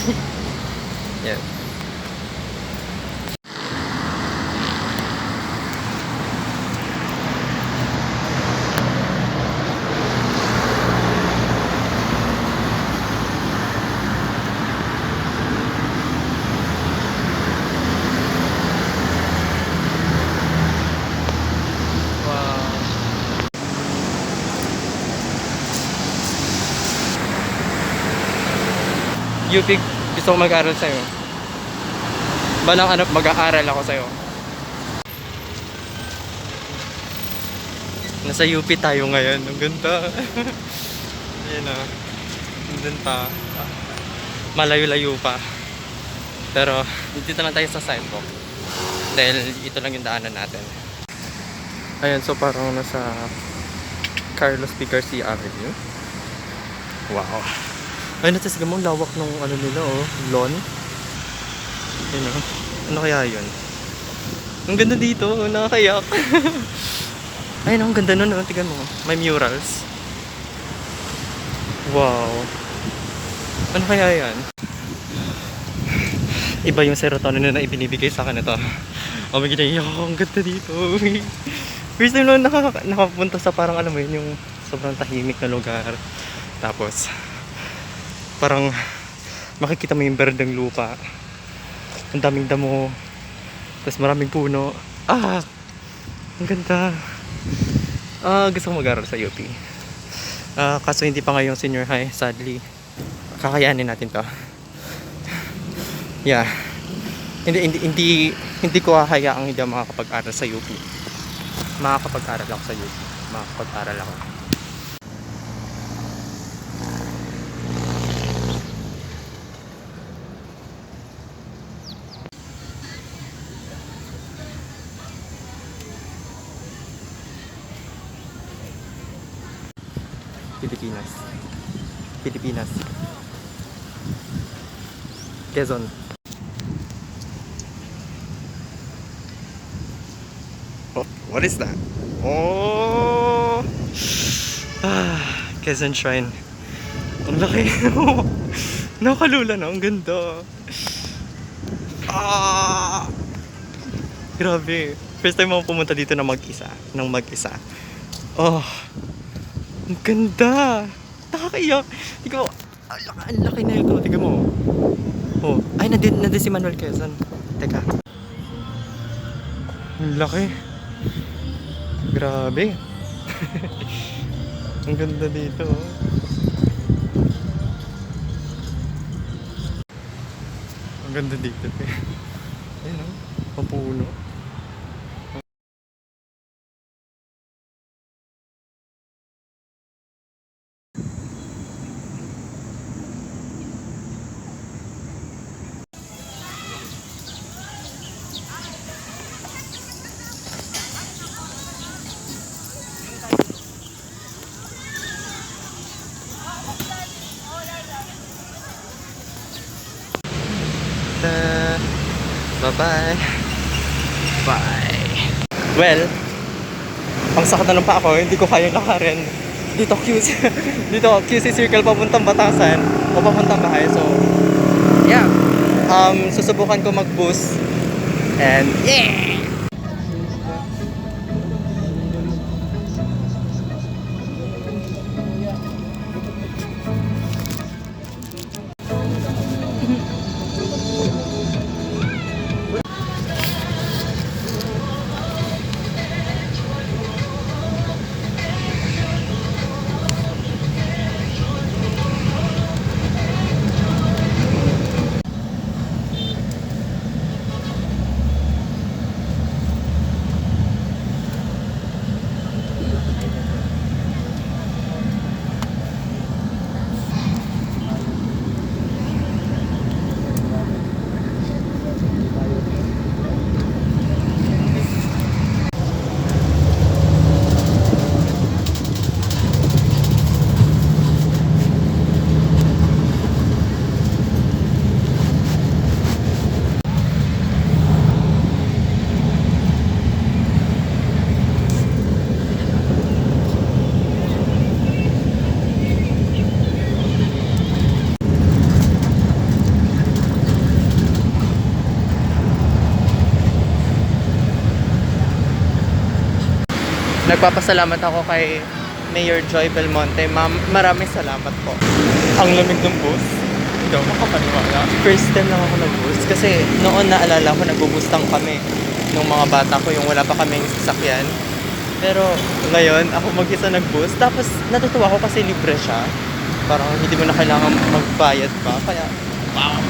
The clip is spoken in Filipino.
Yeah. Wow. UP, gusto ko mag-aaral sa'yo. Balang ano, mag-aaral ako sa'yo. Nasa UP tayo ngayon. Ang ganda. Ayan na. Nandun pa. Malayo-layo pa. Pero, dito lang tayo sa sidewalk. Dahil ito lang yung daanan natin. Ayan, so parang nasa Carlos P. Garcia Avenue. Wow. Ay, natasga mo, lawak ng ano nila, oh. Lawn. Ayan, oh. Ano kaya yun? Ang ganda dito, nakakayak. Ayun, ang ganda nun, oh. Tignan mo, may murals. Wow. Ano kaya yan? Iba yung serotonin na ibinibigay sa akin ito. Oh my God, ang ganda dito. First time lang nakapunta sa parang alam mo yun, yung sobrang tahimik na lugar. Tapos, parang makikita mo yung berdeng lupa. Ang daming damo. Tapos maraming puno. Ah! Ang ganda. Gusto ko mag-aral sa UP. Kaso hindi pa ngayong senior high, sadly. Kakayanin natin to. Yeah. Hindi ko hahayaang hindi ako makakapag-aral sa UP. Makakapag-aral ako sa UP. Makakapag-aral ako. Pilipinas. Pilipinas. Quezon. Oh, what is that? Oh! Quezon Shrine. Ang laki. Nakalula na. Ang ganda. Grabe. First time ako pumunta dito na mag-isa. Nang mag-isa. Oh. Ang ganda. Nakakaiyak. Tingnan mo. Ang laki na ito. Tingnan mo. Oh. Ay, nandun si Manuel Quezon. Teka. Ang laki. Grabe. Ang ganda dito. Ang ganda dito. Ayun o. Papuno. Bye-bye. Bye. Well, ang sakit na ng paa ko, hindi ko kayang lakarin. Dito QC, dito QC Circle papuntang Batasan o papuntang bahay. So, yeah. Susubukan ko mag-boost. And yeah! Nagpapasalamat ako kay Mayor Joy Belmonte. Ma'am, maraming salamat po. Ang lamig ng bus. Hindi ako makapaniwala. First time lang ako nag-bus. Kasi noon naalala ko, nag-bustang kami. Nung mga bata ko, yung wala pa kaming sasakyan. Pero ngayon, ako mag-isa nag-bus. Tapos natutuwa ko kasi libre siya. Parang hindi mo na kailangan magbayad pa. Kaya, wow!